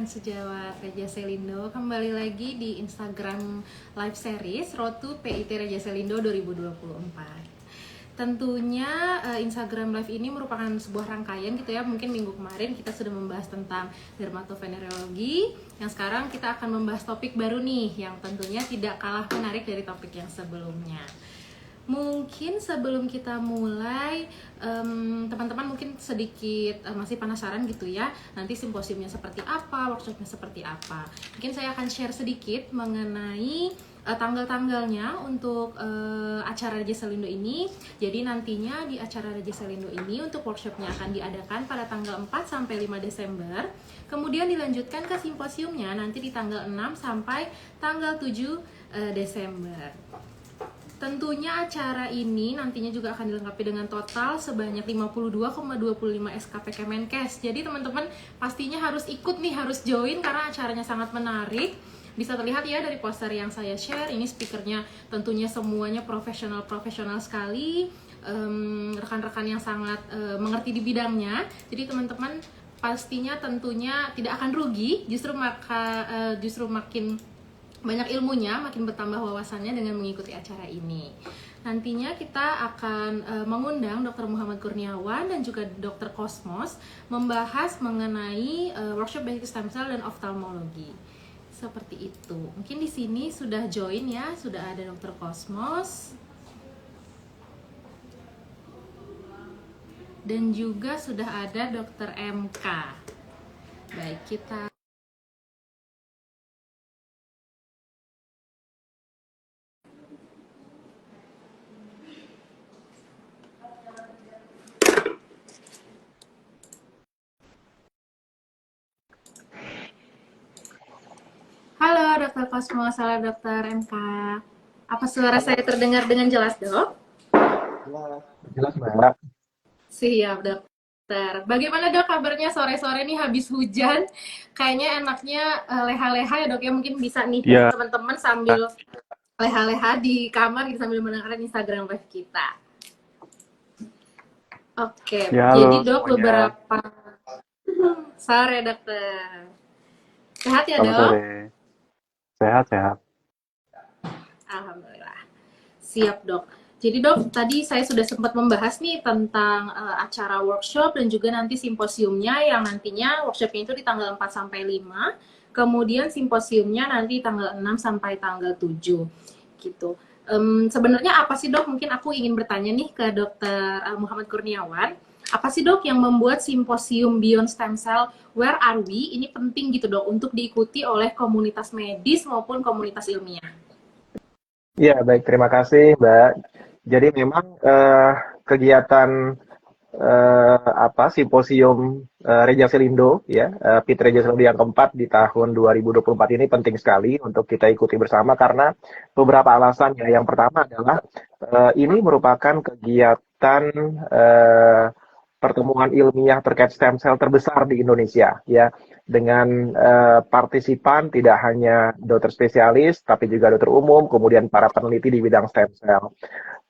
rekan sejawat Reja Selindo, kembali lagi di Instagram Live Series Road to PIT Reja Selindo 2024. Tentunya Instagram Live ini merupakan sebuah rangkaian gitu ya. Mungkin minggu kemarin kita sudah membahas tentang dermatovenerologi. Yang sekarang kita akan membahas topik baru nih, yang tentunya tidak kalah menarik dari topik yang sebelumnya. Mungkin sebelum kita mulai, teman-teman mungkin sedikit masih penasaran gitu ya, nanti simposiumnya seperti apa, workshopnya seperti apa. Mungkin saya akan share sedikit mengenai tanggal-tanggalnya untuk acara Reja Selindo ini. Jadi nantinya di acara Reja Selindo ini untuk workshopnya akan diadakan pada tanggal 4 sampai 5 Desember. Kemudian dilanjutkan ke simposiumnya nanti di tanggal 6 sampai tanggal 7 Desember. Tentunya acara ini nantinya juga akan dilengkapi dengan total sebanyak 52,25 SKP Kemenkes. Jadi teman-teman pastinya harus ikut nih, harus join karena acaranya sangat menarik. Bisa terlihat ya dari poster yang saya share, ini speakernya tentunya semuanya profesional sekali, rekan-rekan yang sangat mengerti di bidangnya. Jadi teman-teman pastinya tentunya tidak akan rugi, justru makin banyak ilmunya, makin bertambah wawasannya dengan mengikuti acara ini. Nantinya kita akan mengundang Dr. Muhammad Kurniawan dan juga Dr. Kosmos membahas mengenai workshop basic stem cell dan oftalmologi. Seperti itu. Mungkin di sini sudah join ya, sudah ada Dr. Kosmos. Dan juga sudah ada Dr. MK. Baik, kita Halo Dr. Kosmos, halo Dr. MK. Apa suara saya terdengar dengan jelas, Dok? Jelas, Mbak. Siap, Dokter. Bagaimana Dok kabarnya sore-sore nih habis hujan? Kayaknya enaknya leha-leha ya Dok ya, mungkin bisa nih Ya, teman-teman sambil leha-leha di kamar gitu sambil mendengarkan Instagram live kita. Oke, ya jadi halo Dok semuanya. beberapa sore Dokter. Sehat ya Selamat Dok? sore. Sehat-sehat. Alhamdulillah. Siap Dok. Jadi Dok, tadi saya sudah sempat membahas nih tentang acara workshop dan juga nanti simposiumnya yang nantinya workshopnya itu di tanggal 4 sampai 5, kemudian simposiumnya nanti tanggal 6 sampai tanggal 7 gitu. Sebenarnya apa sih Dok? Mungkin aku ingin bertanya nih ke Dokter Muhammad Kurniawan. Apa sih Dok yang membuat simposium Beyond Stem Cell Where Are We ini penting gitu Dok untuk diikuti oleh komunitas medis maupun komunitas ilmiah? Ya, baik. Terima kasih, Mbak. Jadi memang kegiatan simposium Reja Selindo, ya, PIT Reja Selindo yang keempat di tahun 2024 ini penting sekali untuk kita ikuti bersama karena beberapa alasan ya. Yang pertama adalah ini merupakan kegiatan eh, pertemuan ilmiah terkait stem cell terbesar di Indonesia, ya, dengan partisipan tidak hanya dokter spesialis tapi juga dokter umum, kemudian para peneliti di bidang stem cell.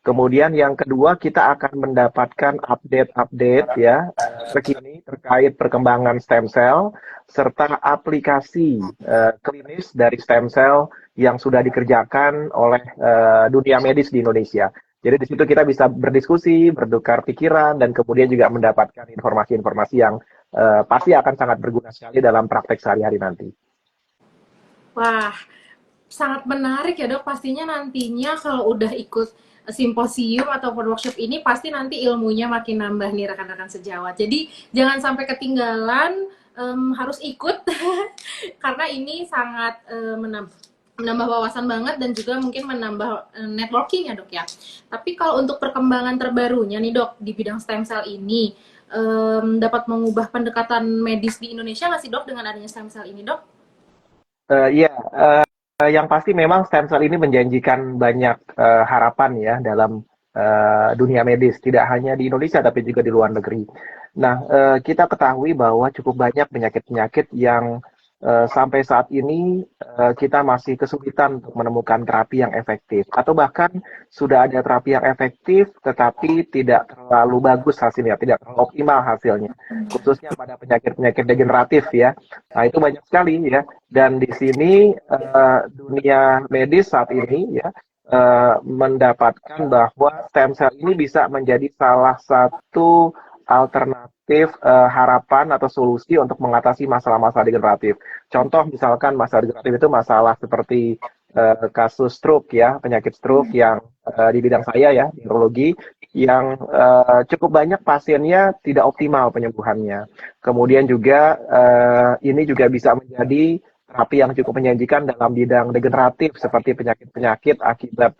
Kemudian yang kedua kita akan mendapatkan update-update ya terkini terkait perkembangan stem cell serta aplikasi klinis dari stem cell yang sudah dikerjakan oleh dunia medis di Indonesia. Jadi di situ kita bisa berdiskusi, bertukar pikiran, dan kemudian juga mendapatkan informasi-informasi yang pasti akan sangat berguna sekali dalam praktek sehari-hari nanti. Wah, sangat menarik ya Dok. Pastinya nantinya kalau udah ikut simposium ataupun workshop ini pasti nanti ilmunya makin nambah nih rekan-rekan sejawat. Jadi jangan sampai ketinggalan, harus ikut karena ini sangat menambah wawasan banget dan juga mungkin menambah networking ya Dok ya. Tapi kalau untuk perkembangan terbarunya nih Dok di bidang stem cell ini dapat mengubah pendekatan medis di Indonesia nggak sih Dok dengan adanya stem cell ini Dok? Iya, yang pasti memang stem cell ini menjanjikan banyak harapan ya dalam dunia medis, tidak hanya di Indonesia tapi juga di luar negeri. Nah, kita ketahui bahwa cukup banyak penyakit-penyakit yang sampai saat ini kita masih kesulitan untuk menemukan terapi yang efektif, atau bahkan sudah ada terapi yang efektif tetapi tidak terlalu bagus hasilnya, tidak terlalu optimal hasilnya, khususnya pada penyakit-penyakit degeneratif ya. Nah, itu banyak sekali ya. Dan di sini dunia medis saat ini ya mendapatkan bahwa stem cell ini bisa menjadi salah satu alternatif harapan atau solusi untuk mengatasi masalah-masalah degeneratif. Contoh misalkan masalah degeneratif itu masalah seperti kasus stroke ya, penyakit stroke yang di bidang saya ya, di neurologi, yang cukup banyak pasiennya tidak optimal penyembuhannya. Kemudian juga ini juga bisa menjadi terapi yang cukup menjanjikan dalam bidang degeneratif seperti penyakit-penyakit akibat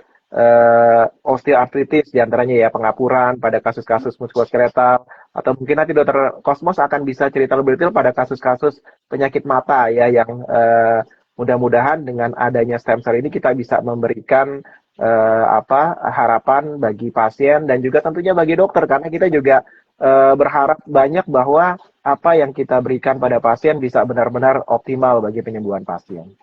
osteoartritis diantaranya ya, pengapuran pada kasus-kasus muskuloskeletal, atau mungkin nanti dokter Kosmos akan bisa cerita lebih detail pada kasus-kasus penyakit mata ya yang mudah-mudahan dengan adanya stem cell ini kita bisa memberikan harapan bagi pasien dan juga tentunya bagi dokter, karena kita juga berharap banyak bahwa apa yang kita berikan pada pasien bisa benar-benar optimal bagi penyembuhan pasien.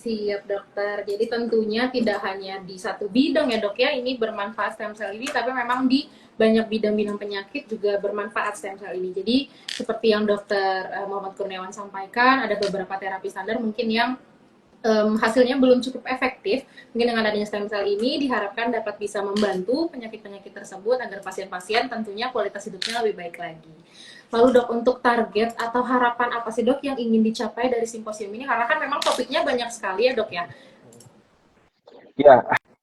Siap dokter. Jadi tentunya tidak hanya di satu bidang ya dok ya, ini bermanfaat stem cell ini, tapi memang di banyak bidang-bidang penyakit juga bermanfaat stem cell ini. Jadi seperti yang dokter Muhammad Kurniawan sampaikan, ada beberapa terapi standar mungkin yang hasilnya belum cukup efektif. Mungkin dengan adanya stem cell ini diharapkan dapat bisa membantu penyakit-penyakit tersebut agar pasien-pasien tentunya kualitas hidupnya lebih baik lagi. Lalu dok, untuk target atau harapan apa sih dok yang ingin dicapai dari simposium ini? Karena kan memang topiknya banyak sekali ya dok ya. Ya,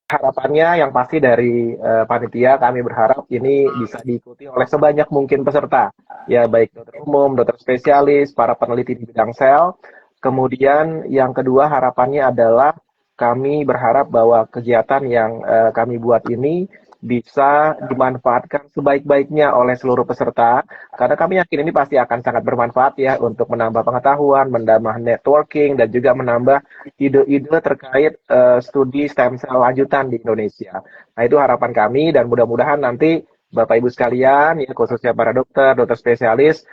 harapannya yang pasti dari panitia kami berharap ini bisa diikuti oleh sebanyak mungkin peserta. Ya, baik dokter umum, dokter spesialis, para peneliti di bidang sel. Kemudian yang kedua harapannya adalah kami berharap bahwa kegiatan yang kami buat ini bisa dimanfaatkan sebaik-baiknya oleh seluruh peserta, karena kami yakin ini pasti akan sangat bermanfaat ya untuk menambah pengetahuan, menambah networking, dan juga menambah ide-ide terkait studi stem cell lanjutan di Indonesia. Nah, itu harapan kami, dan mudah-mudahan nanti Bapak Ibu sekalian, ya khususnya para dokter, dokter spesialis,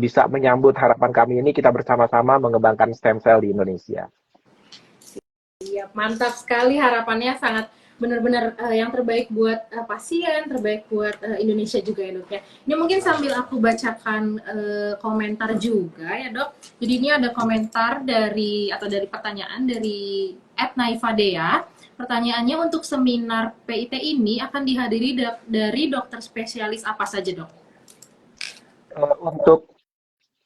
bisa menyambut harapan kami ini, kita bersama-sama mengembangkan stem cell di Indonesia. Siap, mantap sekali, harapannya sangat benar-benar yang terbaik buat pasien, terbaik buat Indonesia juga ya dok ya. Ini mungkin sambil aku bacakan komentar juga ya dok. Jadi ini ada komentar dari pertanyaan dari @naifadea. Pertanyaannya, untuk seminar PIT ini akan dihadiri dari dokter spesialis apa saja dok? Untuk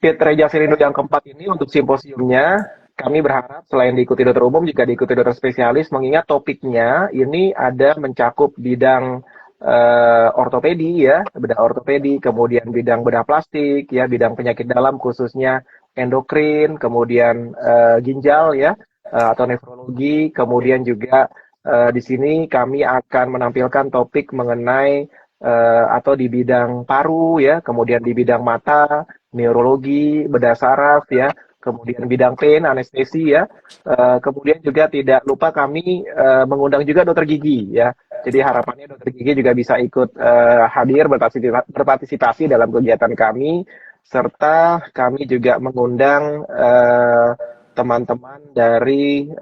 PIT Reja Selindo yang keempat ini, untuk simposiumnya, kami berharap selain diikuti dokter umum juga diikuti dokter spesialis, mengingat topiknya ini ada mencakup bidang ortopedi ya, bedah ortopedi, kemudian bidang bedah plastik ya, bidang penyakit dalam khususnya endokrin, kemudian ginjal ya, atau nefrologi, kemudian juga di sini kami akan menampilkan topik mengenai atau di bidang paru ya, kemudian di bidang mata, neurologi, bedah saraf ya, kemudian bidang pain, anestesi ya. Kemudian juga tidak lupa kami mengundang juga dokter gigi ya. Jadi harapannya dokter gigi juga bisa ikut hadir berpartisipasi dalam kegiatan kami, serta kami juga mengundang teman-teman dari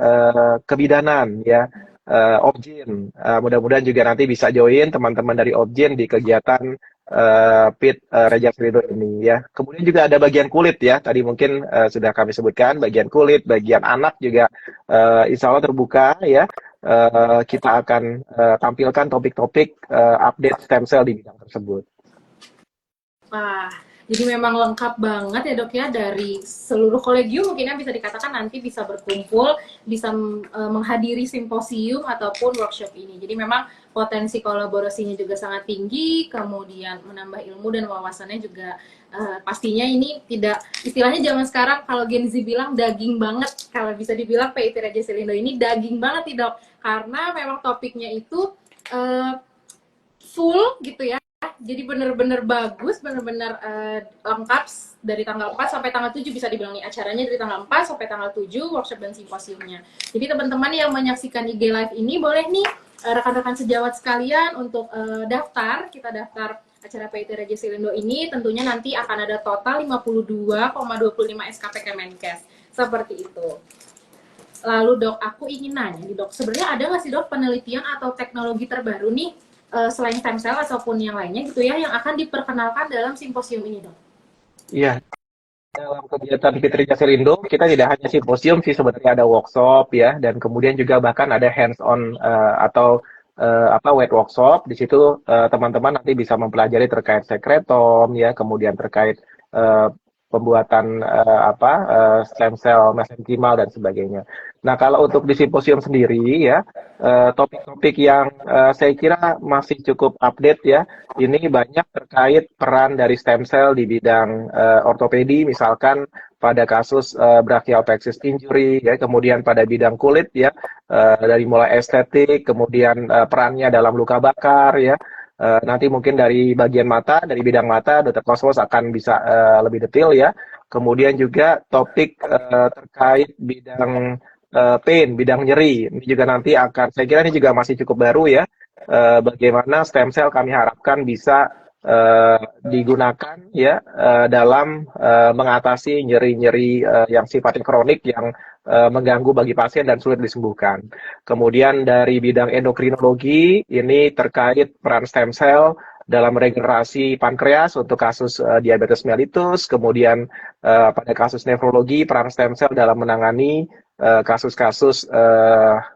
kebidanan ya, Objin. Mudah-mudahan juga nanti bisa join teman-teman dari Objin di kegiatan PIT Reja Selindo ini ya. Kemudian juga ada bagian kulit ya. Tadi mungkin sudah kami sebutkan bagian kulit, bagian anak juga insya Allah terbuka ya. Kita akan tampilkan topik-topik update stem cell di bidang tersebut. Wah, jadi memang lengkap banget ya dok ya, dari seluruh kolegium mungkin yang bisa dikatakan nanti bisa berkumpul, bisa menghadiri simposium ataupun workshop ini. Jadi memang potensi kolaborasinya juga sangat tinggi, kemudian menambah ilmu dan wawasannya juga pastinya ini tidak, istilahnya zaman sekarang kalau Gen Z bilang daging banget, kalau bisa dibilang PIT Reja Selindo ini daging banget nih dok, karena memang topiknya itu full gitu ya. Jadi benar-benar bagus, benar-benar lengkap dari tanggal 4 sampai tanggal 7 bisa dibilang nih, acaranya dari tanggal 4 sampai tanggal 7 workshop dan simposiumnya. Jadi teman-teman yang menyaksikan IG Live ini boleh nih rekan-rekan sejawat sekalian untuk daftar, kita daftar acara PIT Raja Silindo ini tentunya nanti akan ada total 52,25 SKP Kemenkes. Seperti itu. Lalu dok, aku ingin nanya nih dok, sebenarnya ada nggak sih dok penelitian atau teknologi terbaru nih selain stem cell ataupun yang lainnya gitu ya yang akan diperkenalkan dalam simposium ini dok? Iya, dalam kegiatan Fitri Jaselindo, kita tidak hanya simposium sih, sebenarnya ada workshop ya, dan kemudian juga bahkan ada hands-on atau apa wet workshop. Di situ teman-teman nanti bisa mempelajari terkait sekretom ya, kemudian terkait eh, pembuatan apa stem cell mesenkimal dan sebagainya. Nah, kalau untuk di simposium sendiri ya, topik-topik yang saya kira masih cukup update ya. Ini banyak terkait peran dari stem cell di bidang ortopedi, misalkan pada kasus brachial plexus injury, ya, kemudian pada bidang kulit, ya, dari mulai estetik, kemudian perannya dalam luka bakar, ya. Nanti mungkin dari bagian mata, dari bidang mata, Dr. Kosmos akan bisa lebih detail, ya. Kemudian juga topik terkait bidang pain, bidang nyeri. Ini juga nanti akan, saya kira ini juga masih cukup baru ya, bagaimana stem cell kami harapkan bisa digunakan ya dalam mengatasi nyeri-nyeri yang sifatnya kronik yang mengganggu bagi pasien dan sulit disembuhkan. Kemudian dari bidang endokrinologi ini terkait peran stem cell dalam regenerasi pankreas untuk kasus diabetes mellitus, kemudian pada kasus nefrologi peran stem cell dalam menangani kasus-kasus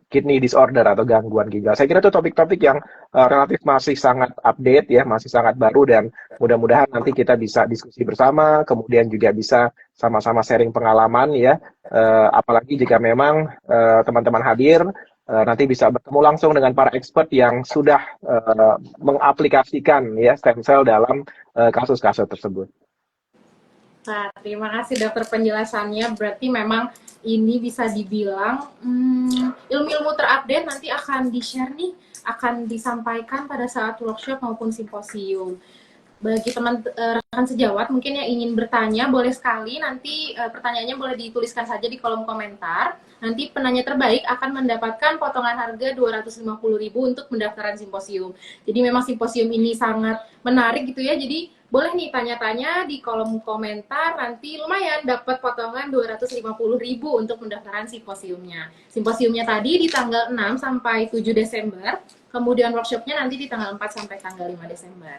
kidney disorder atau gangguan ginjal. Saya kira itu topik-topik yang relatif masih sangat update ya, masih sangat baru, dan mudah-mudahan nanti kita bisa diskusi bersama, kemudian juga bisa sama-sama sharing pengalaman ya, apalagi jika memang teman-teman hadir nanti bisa bertemu langsung dengan para expert yang sudah mengaplikasikan ya stem cell dalam kasus-kasus tersebut. Nah, terima kasih dokter penjelasannya. Berarti memang ini bisa dibilang ilmu-ilmu terupdate nanti akan di-share nih, akan disampaikan pada saat workshop maupun simposium. Bagi teman rekan sejawat mungkin yang ingin bertanya boleh sekali nanti pertanyaannya boleh dituliskan saja di kolom komentar. Nanti penanya terbaik akan mendapatkan potongan harga 250.000 untuk pendaftaran simposium. Jadi memang simposium ini sangat menarik gitu ya. Jadi boleh nih tanya-tanya di kolom komentar, nanti lumayan dapat potongan 250.000 untuk pendaftaran simposiumnya. Simposiumnya tadi di tanggal 6 sampai 7 Desember, kemudian workshopnya nanti di tanggal 4 sampai tanggal 5 Desember.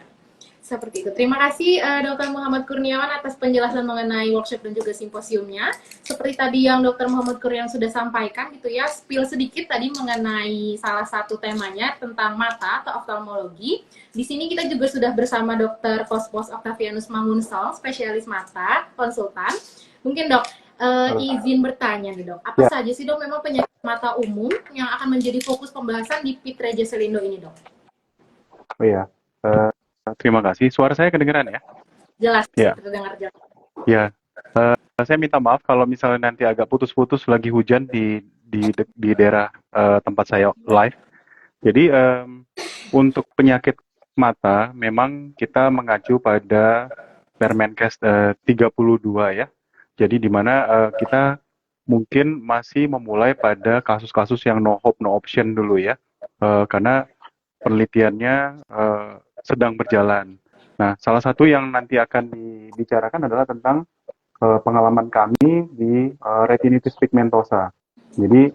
Seperti itu. Terima kasih Dr. Muhammad Kurniawan atas penjelasan mengenai workshop dan juga simposiumnya. Seperti tadi yang Dr. Muhammad Kurniawan sudah sampaikan gitu ya, spill sedikit tadi mengenai salah satu temanya tentang mata atau oftalmologi. Di sini kita juga sudah bersama Dr. Kospos Octavianus Mangunsol, spesialis mata, konsultan. Mungkin dok, izin bertanya nih dok, apa saja sih dok memang penyakit mata umum yang akan menjadi fokus pembahasan di PIT Raja Selindo ini dok? Oh iya, terima kasih. Suara saya kedengeran ya? Jelas, Ya. terdengar jelas. Ya, saya minta maaf kalau misalnya nanti agak putus-putus lagi hujan di daerah tempat saya live. Jadi untuk penyakit mata memang kita mengacu pada Permenkes 32 ya. Jadi di mana kita mungkin masih memulai pada kasus-kasus yang no hope no option dulu ya, karena penelitiannya sedang berjalan. Nah, salah satu yang nanti akan dibicarakan adalah tentang pengalaman kami di retinitis pigmentosa. Jadi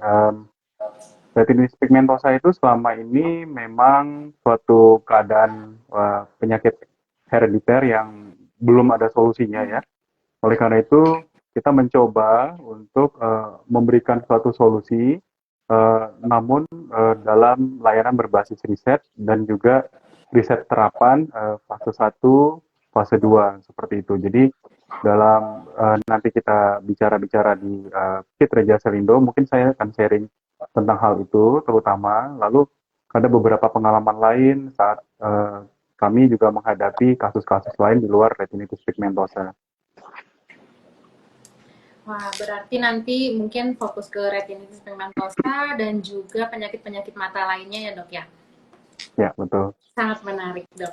retinitis pigmentosa itu selama ini memang suatu keadaan penyakit herediter yang belum ada solusinya ya. Oleh karena itu kita mencoba untuk memberikan suatu solusi, namun dalam layanan berbasis riset dan juga riset terapan fase 1, fase 2 seperti itu. Jadi dalam nanti kita bicara-bicara di PIT Raja Selindo, mungkin saya akan sharing tentang hal itu terutama. Lalu ada beberapa pengalaman lain saat kami juga menghadapi kasus-kasus lain di luar retinitis pigmentosa. Wah, berarti nanti mungkin fokus ke retinitis pigmentosa dan juga penyakit-penyakit mata lainnya ya dok ya? Ya, betul. Sangat menarik dok.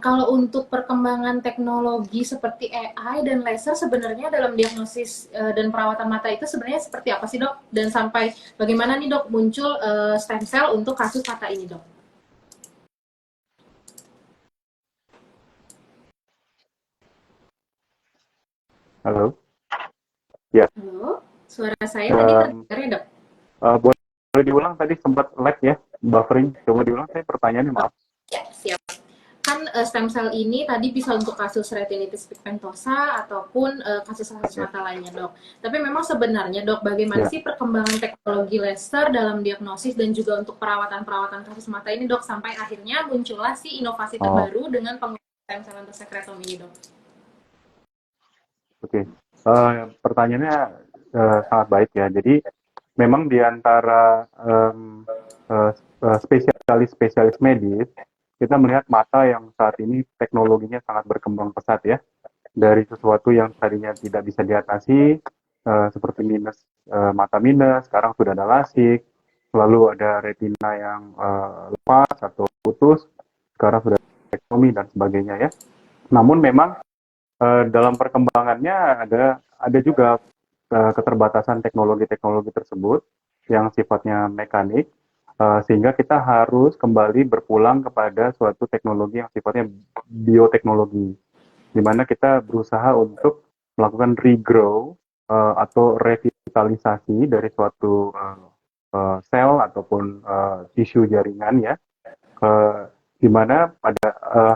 Kalau untuk perkembangan teknologi seperti AI dan laser sebenarnya dalam diagnosis dan perawatan mata itu sebenarnya seperti apa sih dok? Dan sampai bagaimana nih dok muncul stem cell untuk kasus mata ini dok? Halo? Ya, Halo, suara saya tadi em, terdengar ya dok? boleh diulang tadi sempat lag ya, buffering. Coba diulang saya pertanyaannya, maaf. Ya, siap. Kan stem cell ini tadi bisa untuk kasus retinitis pigmentosa ataupun kasus-kasus Ya, mata lainnya dok. Tapi memang sebenarnya dok, bagaimana ya. sih perkembangan teknologi laser dalam diagnosis dan juga untuk perawatan-perawatan kasus mata ini dok, sampai akhirnya muncullah si inovasi Oh, terbaru dengan penggunaan stem cell untuk sekretom ini dok. oke. Pertanyaannya sangat baik ya. Jadi memang di antara eh, spesialis-spesialis medis, kita melihat mata yang saat ini teknologinya sangat berkembang pesat ya. Dari sesuatu yang tadinya tidak bisa diatasi, seperti mata minus, sekarang sudah ada lasik, lalu ada retina yang lepas atau putus, sekarang sudah ada tektomi dan sebagainya ya. Namun memang dalam perkembangannya ada juga keterbatasan teknologi-teknologi tersebut yang sifatnya mekanik, sehingga kita harus kembali berpulang kepada suatu teknologi yang sifatnya bioteknologi, di mana kita berusaha untuk melakukan regrow atau revitalisasi dari suatu sel ataupun tisu jaringan ya, di mana pada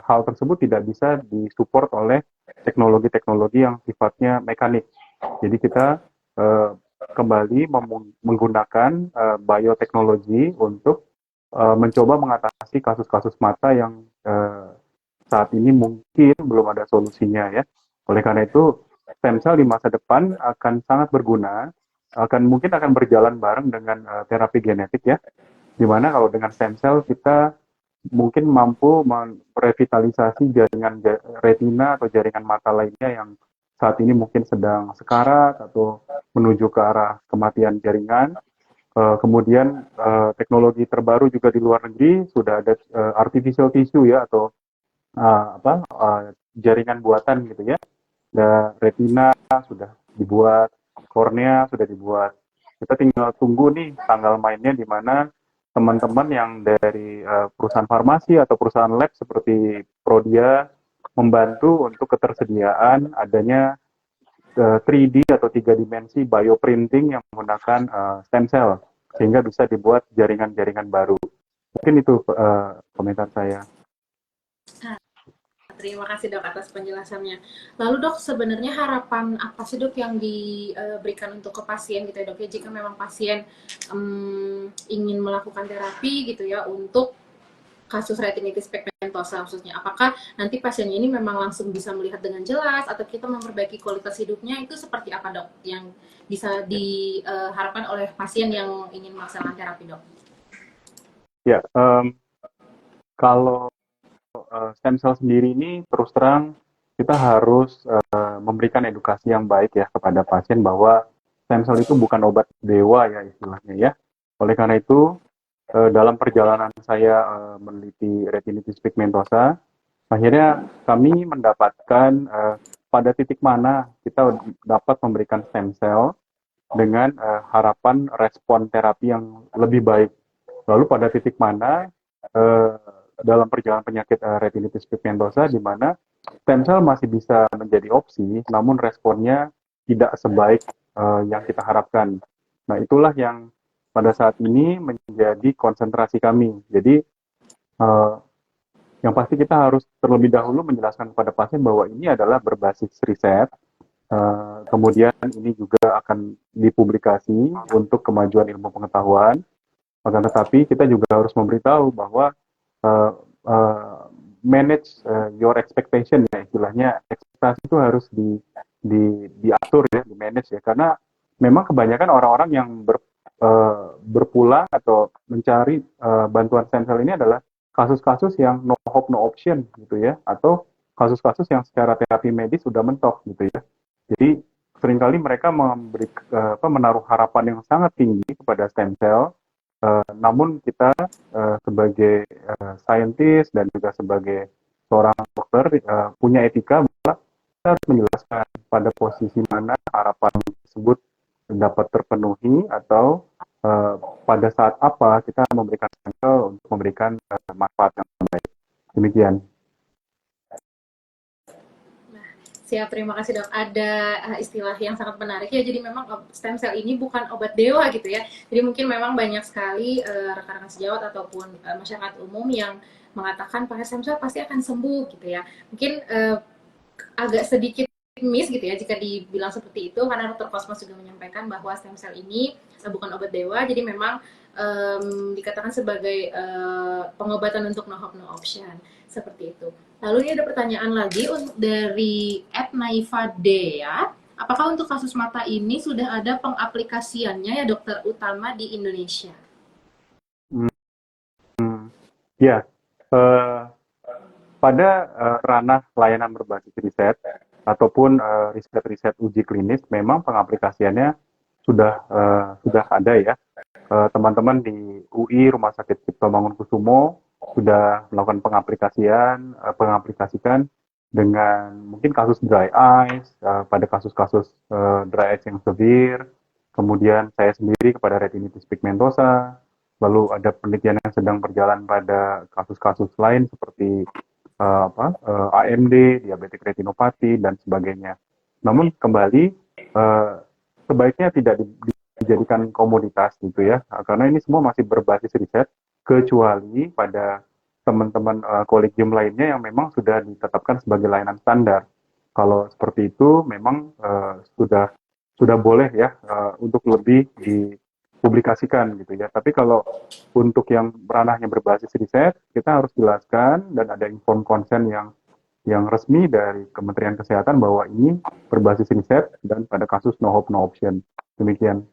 hal tersebut tidak bisa disupport oleh teknologi-teknologi yang sifatnya mekanik. Jadi kita uh, kembali menggunakan bioteknologi untuk mencoba mengatasi kasus-kasus mata yang saat ini mungkin belum ada solusinya ya. Oleh karena itu, stem cell di masa depan akan sangat berguna, mungkin akan berjalan bareng dengan terapi genetik ya. Di mana kalau dengan stem cell kita mungkin mampu merevitalisasi jaringan retina atau jaringan mata lainnya yang saat ini mungkin sedang sekarat atau menuju ke arah kematian jaringan. Kemudian teknologi terbaru juga di luar negeri sudah ada artificial tissue ya, atau jaringan buatan gitu ya. Dan retina sudah dibuat, kornea sudah dibuat. Kita tinggal tunggu nih tanggal mainnya, di mana teman-teman yang dari perusahaan farmasi atau perusahaan lab seperti Prodia membantu untuk ketersediaan adanya 3D atau tiga dimensi bioprinting yang menggunakan stem cell, sehingga bisa dibuat jaringan-jaringan baru. Mungkin itu komentar saya. Terima kasih dok atas penjelasannya. Lalu dok, sebenarnya harapan apa sih dok yang diberikan untuk ke pasien gitu ya dok ya, jika memang pasien ingin melakukan terapi gitu ya untuk kasus retinitis pigmentosa khususnya, apakah nanti pasiennya ini memang langsung bisa melihat dengan jelas atau kita memperbaiki kualitas hidupnya, itu seperti apa dok yang bisa Ya, diharapkan oleh pasien yang ingin melaksanakan terapi dok? ya, kalau stem cell sendiri ini terus terang kita harus memberikan edukasi yang baik ya kepada pasien bahwa stem cell itu bukan obat dewa ya istilahnya ya. Oleh karena itu dalam perjalanan saya meneliti retinitis pigmentosa, akhirnya kami mendapatkan pada titik mana kita dapat memberikan stem cell dengan harapan respon terapi yang lebih baik. Lalu pada titik mana eh, dalam perjalanan penyakit retinitis pigmentosa, di mana stem cell masih bisa menjadi opsi, namun responnya tidak sebaik yang kita harapkan. Nah, itulah yang pada saat ini menjadi konsentrasi kami. Jadi, eh, yang pasti kita harus terlebih dahulu menjelaskan kepada pasien bahwa ini adalah berbasis riset. Kemudian ini juga akan dipublikasi untuk kemajuan ilmu pengetahuan. Akan tetapi kita juga harus memberitahu bahwa uh, uh, manage your expectation ya, istilahnya ekspektasi itu harus diatur ya, di manage ya, karena memang kebanyakan orang-orang yang berpulang atau mencari bantuan stem cell ini adalah kasus-kasus yang no hope no option gitu ya, atau kasus-kasus yang secara terapi medis sudah mentok gitu ya. Jadi seringkali mereka menaruh harapan yang sangat tinggi kepada stem cell. Namun kita sebagai saintis dan juga sebagai seorang dokter punya etika bahwa kita harus menjelaskan pada posisi mana harapan tersebut dapat terpenuhi, atau pada saat apa kita memberikan sampel untuk memberikan manfaat yang baik. Demikian. Siap, terima kasih dok. Ada istilah yang sangat menarik ya. Jadi memang stem cell ini bukan obat dewa gitu ya. Jadi mungkin memang banyak sekali rekan-rekan sejawat ataupun masyarakat umum yang mengatakan pakai stem cell pasti akan sembuh gitu ya. Mungkin agak sedikit miss gitu ya jika dibilang seperti itu, karena Dr. Cosmos juga menyampaikan bahwa stem cell ini bukan obat dewa. Jadi memang dikatakan sebagai pengobatan untuk no hope no option seperti itu. Lalu ini ada pertanyaan lagi dari @naifadea. Apakah untuk kasus mata ini sudah ada pengaplikasiannya ya dokter, utama di Indonesia? Ya, eh, pada ranah layanan berbasis riset ataupun riset-riset uji klinis, memang pengaplikasiannya sudah ada ya. Teman-teman di UI Rumah Sakit Cipto Mangunkusumo sudah melakukan pengaplikasikan dengan mungkin kasus dry eyes, pada kasus-kasus dry eyes yang severe, kemudian saya sendiri kepada retinitis pigmentosa, lalu ada penelitian yang sedang berjalan pada kasus-kasus lain seperti AMD, diabetik retinopati, dan sebagainya. Namun kembali, sebaiknya tidak dijadikan komoditas gitu ya, karena ini semua masih berbasis riset, kecuali pada teman-teman kolegium lainnya yang memang sudah ditetapkan sebagai layanan standar. Kalau seperti itu memang sudah boleh ya untuk lebih dipublikasikan gitu ya. Tapi kalau untuk yang ranahnya berbasis riset, kita harus jelaskan dan ada inform consent yang resmi dari Kementerian Kesehatan bahwa ini berbasis riset dan pada kasus no hope no option. Demikian.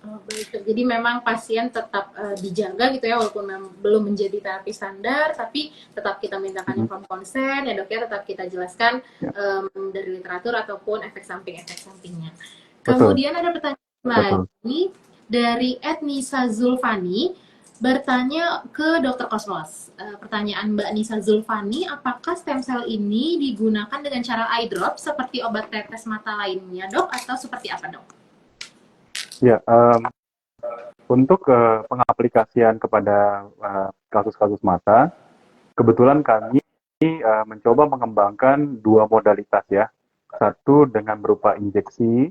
Oh, baik. Jadi memang pasien tetap dijaga gitu ya, walaupun belum menjadi terapi standar, tapi tetap kita mintakan inform consent ya dok ya, tetap kita jelaskan dari literatur ataupun efek sampingnya. Kemudian ada pertanyaan lagi dari @Nisa Zulfani, bertanya ke Dr. Cosmos. Pertanyaan Mbak Nisa Zulfani, apakah stem cell ini digunakan dengan cara eye drop seperti obat tetes mata lainnya dok, atau seperti apa dok? Ya, untuk pengaplikasian kepada kasus-kasus mata, kebetulan kami mencoba mengembangkan dua modalitas ya. Satu dengan berupa injeksi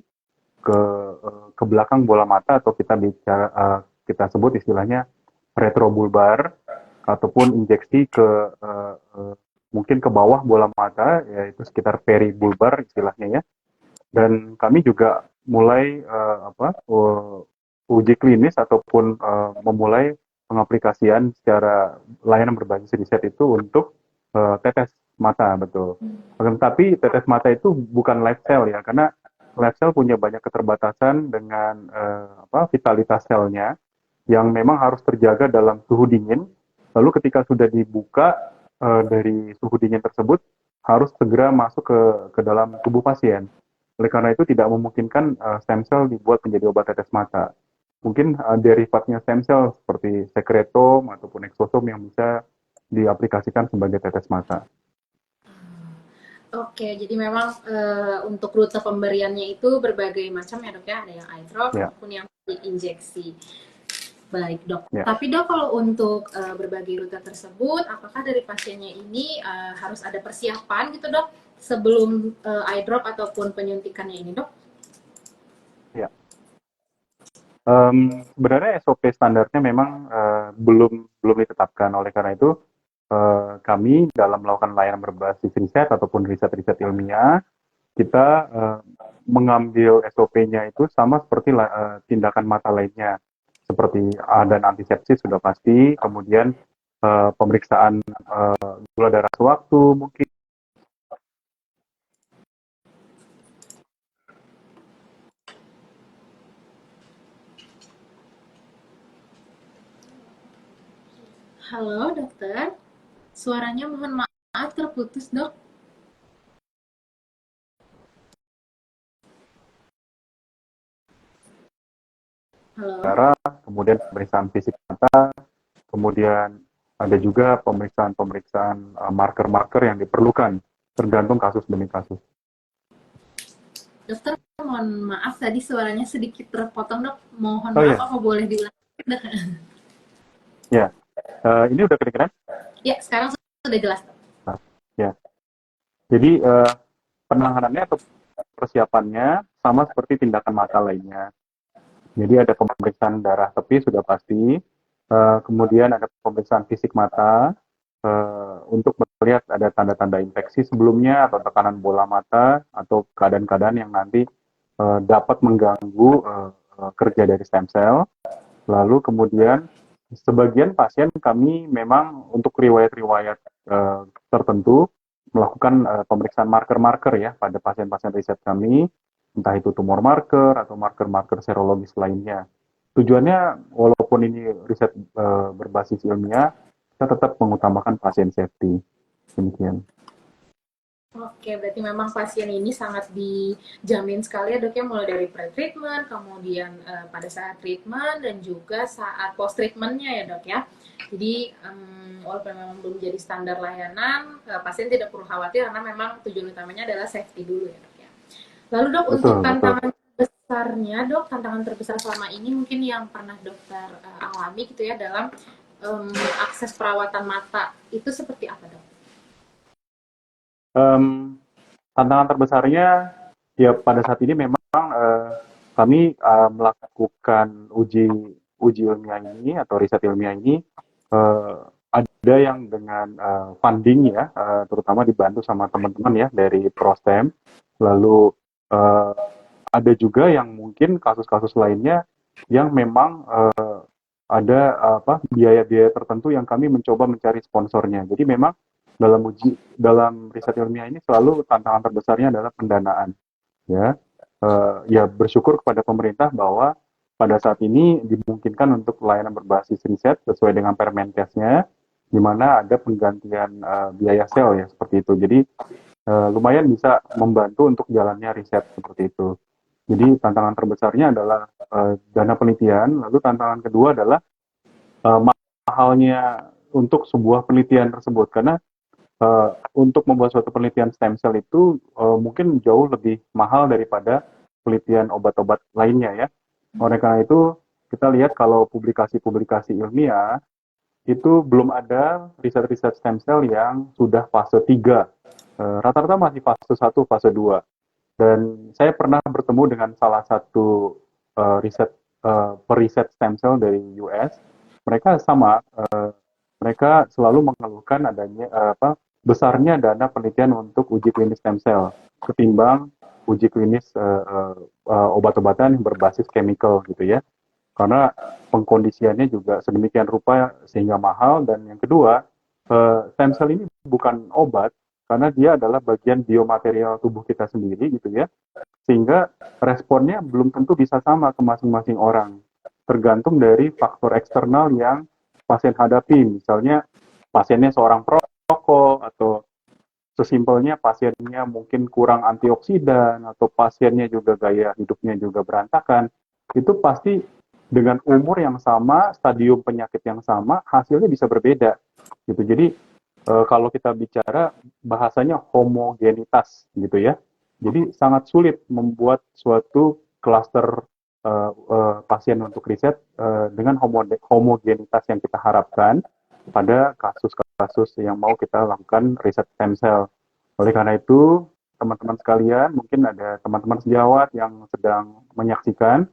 ke belakang bola mata, atau kita sebut istilahnya retrobulbar, ataupun injeksi ke mungkin ke bawah bola mata, yaitu sekitar peribulbar istilahnya ya. Dan kami juga mulai uji klinis ataupun memulai pengaplikasian secara layanan berbasis riset itu untuk tetes mata, betul. Tetapi tetes mata itu bukan live cell ya, karena live cell punya banyak keterbatasan dengan vitalitas selnya yang memang harus terjaga dalam suhu dingin. Lalu ketika sudah dibuka dari suhu dingin tersebut, harus segera masuk ke dalam tubuh pasien. Oleh karena itu tidak memungkinkan stem cell dibuat menjadi obat tetes mata. Mungkin derivatnya stem cell seperti sekretom ataupun eksosom yang bisa diaplikasikan sebagai tetes mata. Oke, jadi memang untuk rute pemberiannya itu berbagai macam ya dok ya, ada yang eye drop maupun yang injeksi. Baik dok, tapi dok kalau untuk berbagai rute tersebut, apakah dari pasiennya ini harus ada persiapan gitu dok sebelum eye drop ataupun penyuntikannya ini dok? Ya, sebenarnya SOP standarnya memang belum ditetapkan. Oleh karena itu kami dalam melakukan layanan berbasis riset ataupun riset-riset ilmiah, kita mengambil SOP-nya itu sama seperti tindakan mata lainnya, seperti dan antisepsis sudah pasti, kemudian pemeriksaan gula darah sewaktu mungkin. Halo dokter, suaranya mohon maaf terputus dok. Darah, kemudian pemeriksaan fisik mata, kemudian ada juga pemeriksaan marker-marker yang diperlukan, tergantung kasus demi kasus. Dokter, mohon maaf tadi suaranya sedikit terpotong dok, mohon maaf apa boleh diulang? Ya, ini udah kedengeran? Ya, sekarang sudah jelas. Ya, jadi penanganannya atau persiapannya sama seperti tindakan mata lainnya. Jadi ada pemeriksaan darah tepi sudah pasti, kemudian ada pemeriksaan fisik mata untuk melihat ada tanda-tanda infeksi sebelumnya atau tekanan bola mata atau keadaan-keadaan yang nanti dapat mengganggu kerja dari stem cell. Lalu kemudian sebagian pasien kami memang untuk riwayat-riwayat tertentu melakukan pemeriksaan marker-marker ya pada pasien-pasien riset kami, entah itu tumor marker atau marker-marker serologis lainnya. Tujuannya walaupun ini riset berbasis ilmiah, kita tetap mengutamakan pasien safety. Demikian. Oke, berarti memang pasien ini sangat dijamin sekali ya dok ya, mulai dari pre-treatment, kemudian pada saat treatment, dan juga saat post-treatmentnya ya dok ya. Jadi walaupun memang belum jadi standar layanan, pasien tidak perlu khawatir karena memang tujuan utamanya adalah safety dulu ya dok ya. Lalu dok, Betul, untuk betul. tantangan besarnya dok, tantangan terbesar selama ini mungkin yang pernah dokter alami gitu ya dalam akses perawatan mata, itu seperti apa dok? Tantangan terbesarnya ya pada saat ini memang kami melakukan uji ilmiah ini atau riset ilmiah ini ada yang dengan funding ya, terutama dibantu sama teman-teman ya dari Prostem. Lalu ada juga yang mungkin kasus-kasus lainnya yang memang ada biaya-biaya tertentu yang kami mencoba mencari sponsornya. Jadi memang dalam riset ilmiah ini selalu tantangan terbesarnya adalah pendanaan. Ya bersyukur kepada pemerintah bahwa pada saat ini dimungkinkan untuk layanan berbasis riset sesuai dengan Permenkesnya, di mana ada penggantian biaya sel ya seperti itu. Jadi lumayan bisa membantu untuk jalannya riset seperti itu. Jadi tantangan terbesarnya adalah dana penelitian. Lalu tantangan kedua adalah mahalnya untuk sebuah penelitian tersebut, karena untuk membuat suatu penelitian stem cell itu mungkin jauh lebih mahal daripada penelitian obat-obat lainnya ya. Oleh karena itu kita lihat kalau publikasi-publikasi ilmiah itu belum ada riset-riset stem cell yang sudah fase 3. Rata-rata masih fase 1, fase 2. Dan saya pernah bertemu dengan salah satu periset stem cell dari US. Mereka sama, mereka selalu mengeluhkan adanya besarnya dana penelitian untuk uji klinis stem cell ketimbang uji klinis obat-obatan yang berbasis chemical gitu ya, karena pengkondisiannya juga sedemikian rupa sehingga mahal. Dan yang kedua, stem cell ini bukan obat karena dia adalah bagian biomaterial tubuh kita sendiri gitu ya, sehingga responnya belum tentu bisa sama ke masing-masing orang, tergantung dari faktor eksternal yang pasien hadapi. Misalnya pasiennya seorang perokok, atau sesimpelnya pasiennya mungkin kurang antioksidan, atau pasiennya juga gaya hidupnya juga berantakan. Itu pasti dengan umur yang sama, stadium penyakit yang sama, hasilnya bisa berbeda gitu. Jadi kalau kita bicara bahasanya homogenitas gitu ya, jadi sangat sulit membuat suatu klaster pasien untuk riset dengan homogenitas yang kita harapkan pada kasus-kasus yang mau kita lakukan riset stem cell. Oleh karena itu, teman-teman sekalian, mungkin ada teman-teman sejawat yang sedang menyaksikan,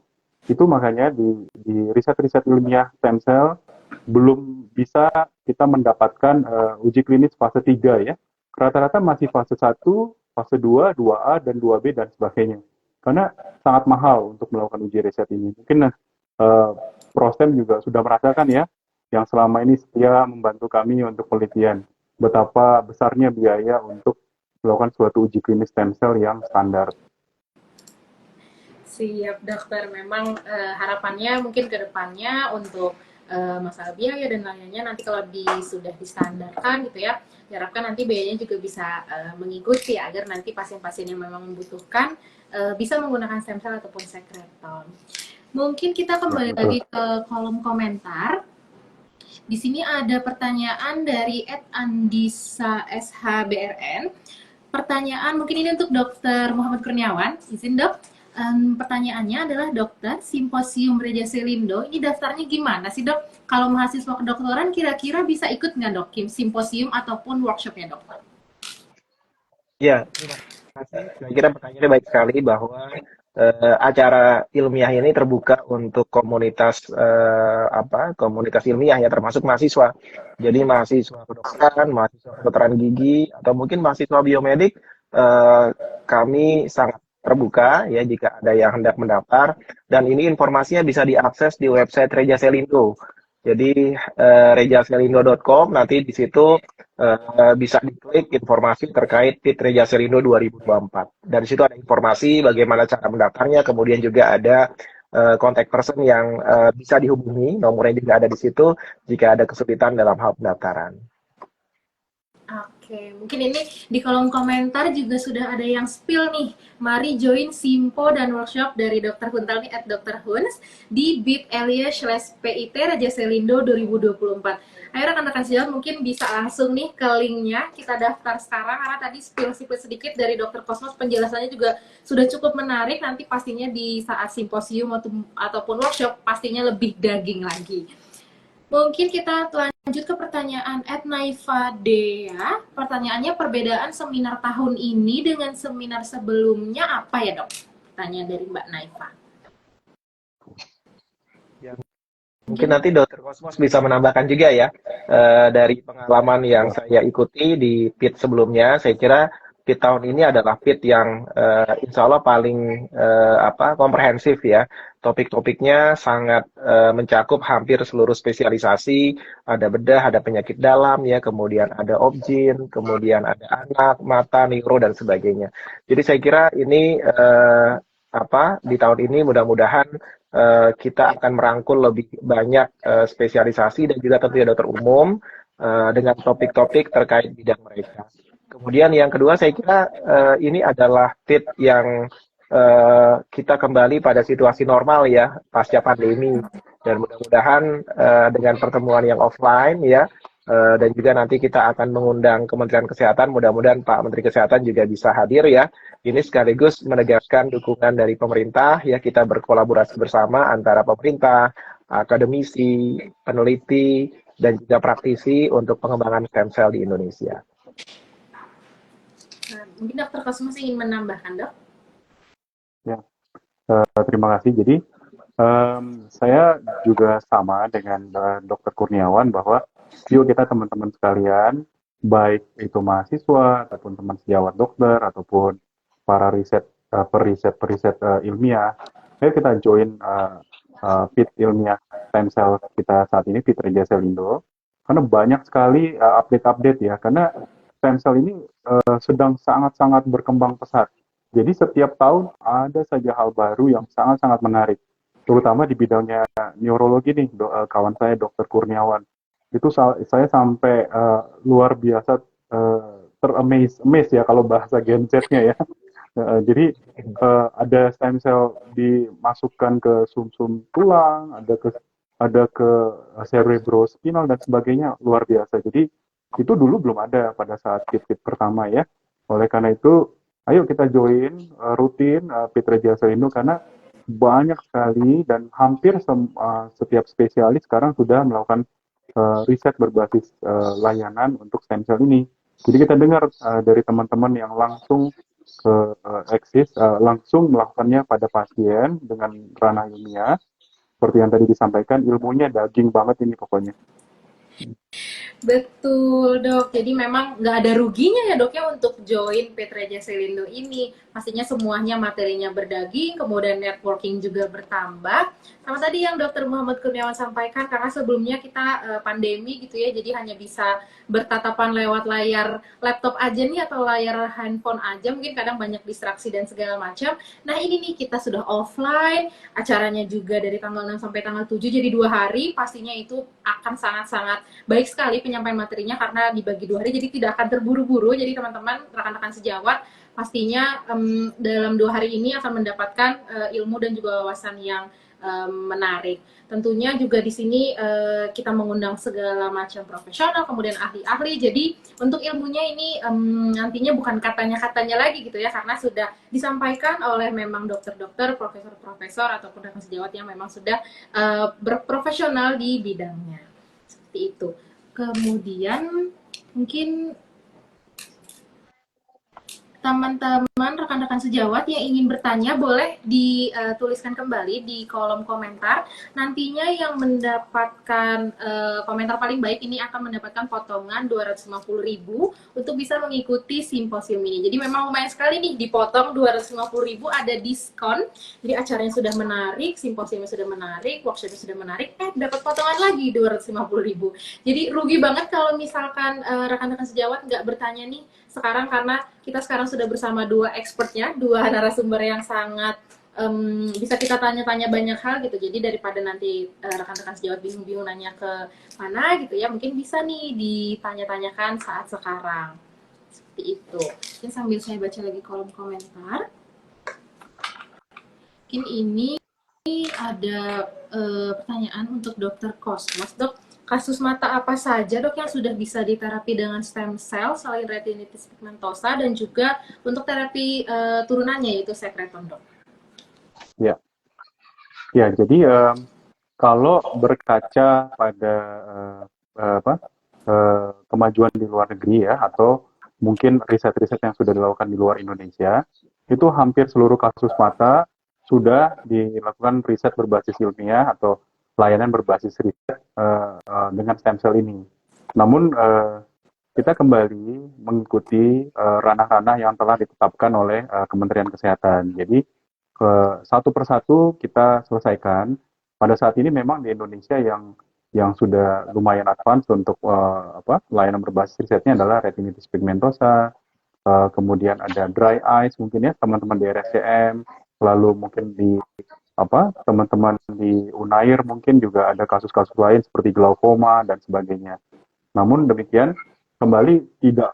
itu makanya di riset-riset ilmiah stem cell belum bisa kita mendapatkan uji klinis fase 3 ya. Rata-rata masih fase 1, fase 2, 2A, dan 2B, dan sebagainya. Karena sangat mahal untuk melakukan uji riset ini. Mungkin Prostem juga sudah merasakan ya, yang selama ini setia membantu kami untuk penelitian, betapa besarnya biaya untuk melakukan suatu uji klinis stem cell yang standar. Siap dokter, memang harapannya mungkin ke depannya untuk masalah biaya dan lainnya nanti kalau sudah distandarkan gitu ya, diharapkan nanti biayanya juga bisa mengikuti agar nanti pasien-pasien yang memang membutuhkan bisa menggunakan stem cell ataupun sekreton. Mungkin kita kembali lagi ke kolom komentar. Di sini ada pertanyaan dari @andisa shbrn. Pertanyaan mungkin ini untuk Dr. Muhammad Kurniawan. Izin dok. Pertanyaannya adalah dokter, Simposium Reja Selindo ini daftarnya gimana sih dok? Kalau mahasiswa kedokteran kira-kira bisa ikut nggak dok simposium ataupun workshopnya dokter? Ya, kasih. Saya kira pertanyaannya baik sekali bahwa acara ilmiah ini terbuka untuk komunitas komunitas ilmiah ya termasuk mahasiswa. Jadi mahasiswa kedokteran, mahasiswa kedokteran gigi atau mungkin mahasiswa biomedik kami sangat terbuka ya jika ada yang hendak mendaftar dan ini informasinya bisa diakses di website Reja Selindo. Jadi rejaselindo.com nanti di situ bisa diklik informasi terkait PIT Reja Selindo 2024. Dari situ ada informasi bagaimana cara mendaftarnya, kemudian juga ada contact person yang bisa dihubungi, nomornya juga ada di situ jika ada kesulitan dalam hal pendaftaran. Oke, mungkin ini di kolom komentar juga sudah ada yang spill nih. Mari join Simpo dan workshop dari Dr. Huntal nih @Dr. Huns di bit.ly/PIT Raja Selindo 2024. Ayo rekan-rekan sejawat mungkin bisa langsung nih ke linknya, kita daftar sekarang karena tadi spill sedikit dari Dr. Cosmos, penjelasannya juga sudah cukup menarik. Nanti pastinya di saat simposium ataupun workshop pastinya lebih daging lagi. Mungkin kita lanjut ke pertanyaan Naifa Dea. Pertanyaannya, perbedaan seminar tahun ini dengan seminar sebelumnya apa ya, Dok? Pertanyaan dari Mbak Naifa. Ya, mungkin nanti Dr. Cosmos bisa menambahkan juga ya dari pengalaman yang saya ikuti di PIT sebelumnya. Saya kira PIT tahun ini adalah PIT yang insya Allah paling komprehensif ya. Topik-topiknya sangat mencakup hampir seluruh spesialisasi. Ada bedah, ada penyakit dalam ya, kemudian ada obgyn, kemudian ada anak, mata, neuro dan sebagainya. Jadi saya kira ini di tahun ini mudah-mudahan kita akan merangkul lebih banyak spesialisasi dan juga tentunya dokter umum dengan topik-topik terkait bidang mereka. Kemudian yang kedua saya kira ini adalah PIT yang kita kembali pada situasi normal ya pasca pandemi dan mudah-mudahan dengan pertemuan yang offline ya dan juga nanti kita akan mengundang Kementerian Kesehatan, mudah-mudahan Pak Menteri Kesehatan juga bisa hadir ya. Ini sekaligus menegaskan dukungan dari pemerintah ya, kita berkolaborasi bersama antara pemerintah, akademisi, peneliti dan juga praktisi untuk pengembangan stem cell di Indonesia. Mungkin Dr. Cosmos ingin menambahkan, Dok? Ya, terima kasih. Jadi saya juga sama dengan Dr. Kurniawan bahwa yuk kita teman-teman sekalian, baik itu mahasiswa ataupun teman sejawat dokter ataupun para periset ilmiah, ayo kita join PIT ilmiah stem cell kita saat ini, PIT Reja Selindo, karena banyak sekali update-update ya, karena stem cell ini sedang sangat-sangat berkembang pesat. Jadi setiap tahun ada saja hal baru yang sangat-sangat menarik, terutama di bidangnya neurologi nih, kawan saya Dr. Kurniawan. Itu saya sampai luar biasa teramaze ya kalau bahasa Gen Z-nya ya. Jadi ada stem cell dimasukkan ke sumsum tulang, ada ke cerebrospinal dan sebagainya, luar biasa. Jadi itu dulu belum ada pada saat PIT pertama ya. Oleh karena itu, ayo kita join rutin PIT Reja Selindo karena banyak sekali dan hampir setiap spesialis sekarang sudah melakukan riset berbasis layanan untuk stem cell ini. Jadi kita dengar dari teman-teman yang langsung langsung melakukannya pada pasien dengan ranah ilmiah. Seperti yang tadi disampaikan, ilmunya daging banget ini pokoknya. Betul, Dok. Jadi memang nggak ada ruginya ya, Dok, ya untuk join PIT Reja Selindo ini. Pastinya semuanya materinya berdaging, kemudian networking juga bertambah. Sama tadi yang Dr. Muhammad Kurniawan sampaikan, karena sebelumnya kita pandemi gitu ya, jadi hanya bisa bertatapan lewat layar laptop aja nih atau layar handphone aja, mungkin kadang banyak distraksi dan segala macam. Nah ini nih kita sudah offline, acaranya juga dari tanggal 6 sampai tanggal 7, jadi 2 hari, pastinya itu akan sangat-sangat baik sekali penyampaian materinya karena dibagi 2 hari, jadi tidak akan terburu-buru. Jadi teman-teman, rekan-rekan sejawat, pastinya dalam 2 hari ini akan mendapatkan ilmu dan juga wawasan yang menarik. Tentunya juga di sini kita mengundang segala macam profesional, kemudian ahli-ahli. Jadi untuk ilmunya ini nantinya bukan katanya-katanya lagi gitu ya, karena sudah disampaikan oleh memang dokter-dokter, profesor-profesor ataupun rekan sejawat yang memang sudah berprofesional di bidangnya. Seperti itu. Kemudian mungkin teman-teman rekan-rekan sejawat yang ingin bertanya boleh dituliskan kembali di kolom komentar. Nantinya yang mendapatkan komentar paling baik ini akan mendapatkan potongan 250.000 untuk bisa mengikuti simposium ini. Jadi memang lumayan sekali nih, dipotong 250.000, ada diskon. Jadi acaranya sudah menarik, simposiumnya sudah menarik, workshopnya sudah menarik, dapat potongan lagi 250.000. Jadi rugi banget kalau misalkan rekan-rekan sejawat nggak bertanya nih sekarang, karena kita sekarang sudah bersama dua expertnya, dua narasumber yang sangat bisa kita tanya-tanya banyak hal gitu. Jadi daripada nanti rekan-rekan sejawat bingung-bingung nanya ke mana gitu ya, mungkin bisa nih ditanya-tanyakan saat sekarang. Seperti itu. Mungkin sambil saya baca lagi kolom komentar. Mungkin ini ada pertanyaan untuk Dokter Kosmas. Dok, kasus mata apa saja dok yang sudah bisa diterapi dengan stem cell selain retinitis pigmentosa, dan juga untuk terapi turunannya yaitu sekreton dok? Ya, ya. Jadi kalau berkaca pada kemajuan di luar negeri ya, atau mungkin riset-riset yang sudah dilakukan di luar Indonesia, itu hampir seluruh kasus mata sudah dilakukan riset berbasis ilmiah atau layanan berbasis riset dengan stem cell ini. Namun kita kembali mengikuti ranah-ranah yang telah ditetapkan oleh Kementerian Kesehatan. Jadi satu persatu kita selesaikan. Pada saat ini memang di Indonesia yang sudah lumayan advance untuk layanan berbasis risetnya adalah retinitis pigmentosa, kemudian ada dry eyes mungkin ya teman-teman di RSCM, lalu mungkin di teman-teman di Unair mungkin juga ada kasus-kasus lain seperti glaukoma dan sebagainya. Namun demikian, kembali tidak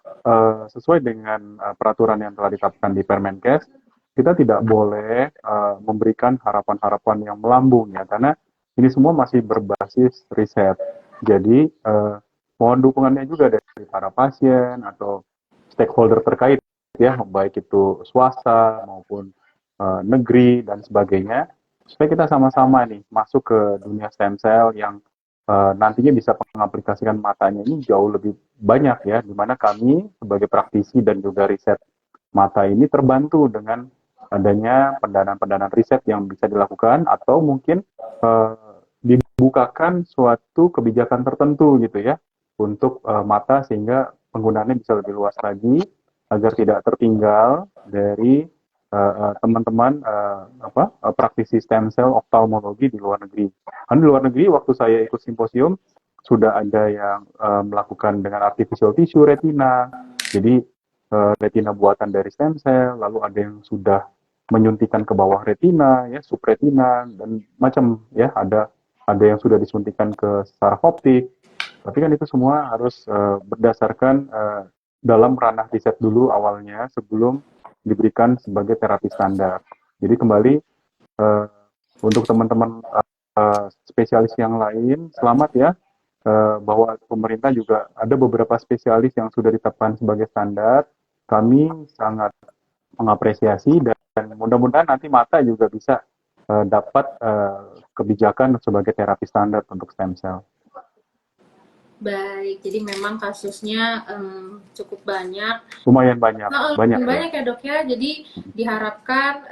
sesuai dengan peraturan yang telah ditetapkan di Permenkes, kita tidak boleh memberikan harapan-harapan yang melambung ya, karena ini semua masih berbasis riset. Jadi mohon dukungannya juga dari para pasien atau stakeholder terkait ya, baik itu swasta maupun negeri dan sebagainya, supaya kita sama-sama nih masuk ke dunia stem cell yang nantinya bisa mengaplikasikan matanya ini jauh lebih banyak ya, di mana kami sebagai praktisi dan juga riset mata ini terbantu dengan adanya pendanaan-pendanaan riset yang bisa dilakukan, atau mungkin dibukakan suatu kebijakan tertentu gitu ya untuk mata, sehingga penggunaannya bisa lebih luas lagi agar tidak tertinggal dari teman-teman praktisi stem cell oftalmologi di luar negeri. Kan di luar negeri waktu saya ikut simposium sudah ada yang melakukan dengan artificial tissue retina, jadi retina buatan dari stem cell, lalu ada yang sudah menyuntikan ke bawah retina, ya subretina dan macam ya, ada yang sudah disuntikan ke saraf optik. Tapi kan itu semua harus berdasarkan dalam ranah riset dulu awalnya sebelum diberikan sebagai terapi standar. Jadi kembali untuk teman-teman spesialis yang lain, selamat ya, bahwa pemerintah juga ada beberapa spesialis yang sudah ditetapkan sebagai standar. Kami sangat mengapresiasi, dan mudah-mudahan nanti mata juga bisa dapat kebijakan sebagai terapi standar untuk stem cell. Baik, jadi memang kasusnya cukup banyak. Lumayan banyak. Banyak ya dok ya. Jadi diharapkan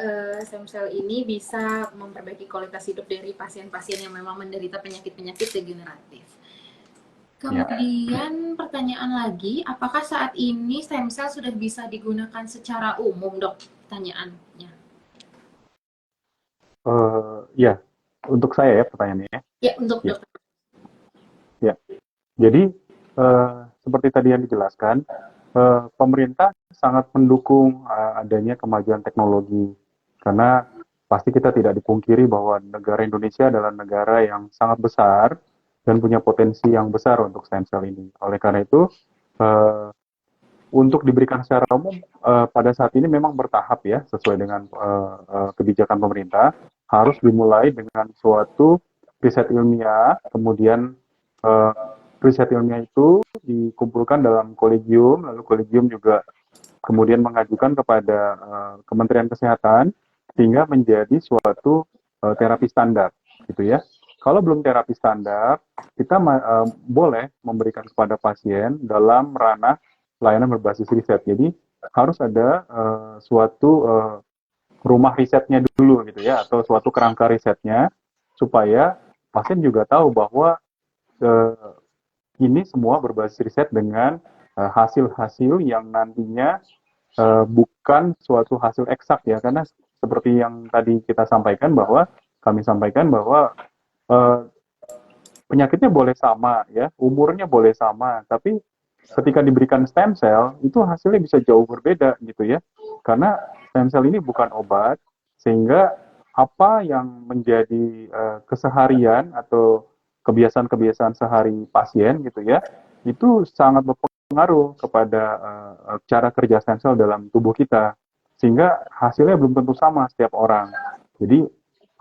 stem cell ini bisa memperbaiki kualitas hidup dari pasien-pasien yang memang menderita penyakit-penyakit degeneratif. Kemudian pertanyaan lagi, apakah saat ini stem cell sudah bisa digunakan secara umum dok? Pertanyaannya. Ya, untuk saya ya pertanyaannya. Ya, untuk dokter. Ya. Jadi seperti tadi yang dijelaskan, pemerintah sangat mendukung adanya kemajuan teknologi, karena pasti kita tidak dipungkiri bahwa negara Indonesia adalah negara yang sangat besar dan punya potensi yang besar untuk stem cell ini. Oleh karena itu, untuk diberikan secara umum pada saat ini memang bertahap ya, sesuai dengan kebijakan pemerintah, harus dimulai dengan suatu riset ilmiah, kemudian riset ilmiah itu dikumpulkan dalam kolegium, lalu kolegium juga kemudian mengajukan kepada Kementerian Kesehatan sehingga menjadi suatu terapi standar, gitu ya. Kalau belum terapi standar, kita boleh memberikan kepada pasien dalam ranah layanan berbasis riset. Jadi harus ada suatu rumah risetnya dulu gitu ya, atau suatu kerangka risetnya, supaya pasien juga tahu bahwa eh, ini semua berbasis riset dengan hasil-hasil yang nantinya bukan suatu hasil eksak ya, karena seperti yang tadi kita sampaikan bahwa kami sampaikan bahwa eh, penyakitnya boleh sama ya, umurnya boleh sama, tapi ketika diberikan stem cell itu hasilnya bisa jauh berbeda gitu ya. Karena stem cell ini bukan obat, sehingga apa yang menjadi keseharian atau kebiasaan-kebiasaan sehari pasien gitu ya, itu sangat berpengaruh kepada cara kerja stem cell dalam tubuh kita. Sehingga hasilnya belum tentu sama setiap orang. Jadi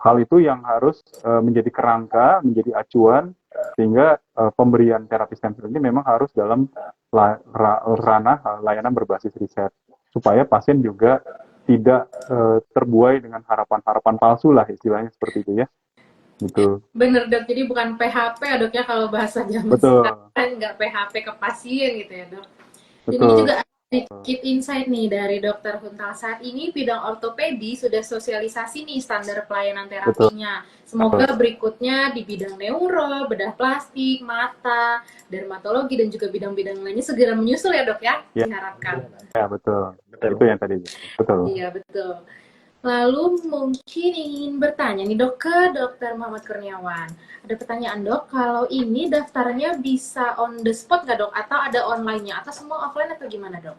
hal itu yang harus menjadi kerangka, menjadi acuan, sehingga pemberian terapi stem cell ini memang harus dalam ranah layanan berbasis riset, supaya pasien juga tidak terbuai dengan harapan-harapan palsu lah, istilahnya seperti itu ya. Gitu. Bener dok, jadi bukan PHP ya dok ya, kalau bahasa zaman Betul, sekarang nggak PHP ke pasien gitu ya dok. Dan ini betul. juga ada sedikit insight nih dari Dokter Huntal. Saat ini bidang ortopedi sudah sosialisasi nih standar pelayanan Betul. terapinya. Semoga berikutnya di bidang neuro, bedah plastik, mata, dermatologi, dan juga bidang-bidang lainnya segera menyusul ya dok ya, Ya, diharapkan. ya betul. Betul. Itu yang tadi. Betul. Iya betul. Lalu mungkin ingin bertanya nih dok ke Dokter Muhammad Kurniawan. Ada pertanyaan dok, kalau ini daftarnya bisa on the spot nggak dok? Atau ada online-nya? Atau semua offline atau gimana dok?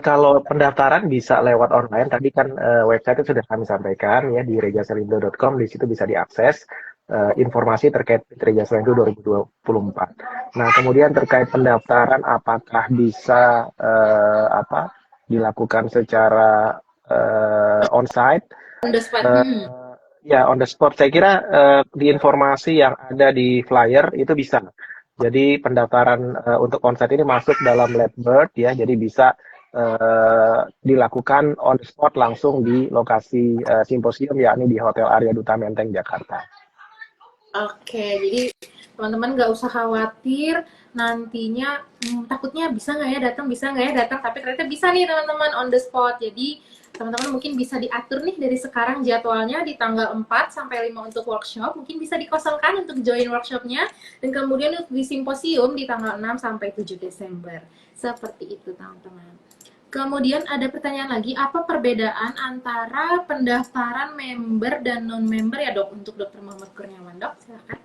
Kalau pendaftaran bisa lewat online, tadi kan website itu sudah kami sampaikan ya di rejaselindo.com, di situ bisa diakses informasi terkait Reja Selindo 2024. Nah, kemudian terkait pendaftaran apakah bisa dilakukan secara onsite? On the spot. Ya, on the spot. Saya kira di informasi yang ada di flyer itu bisa. Jadi pendaftaran untuk onsite ini masuk dalam Labbird ya, jadi bisa dilakukan on the spot langsung di lokasi simposium, yakni di Hotel Arya Duta Menteng, Jakarta. Oke, jadi teman-teman nggak usah khawatir nantinya takutnya bisa nggak ya datang, bisa nggak ya datang, tapi ternyata bisa nih teman-teman on the spot. Jadi teman-teman mungkin bisa diatur nih dari sekarang jadwalnya di tanggal 4 sampai 5 untuk workshop, mungkin bisa dikosongkan untuk join workshopnya, dan kemudian untuk di simposium di tanggal 6 sampai 7 Desember. Seperti itu teman-teman. Kemudian ada pertanyaan lagi, apa perbedaan antara pendaftaran member dan non-member ya dok, untuk Dokter Muhammad Kurniawan dok, silakan.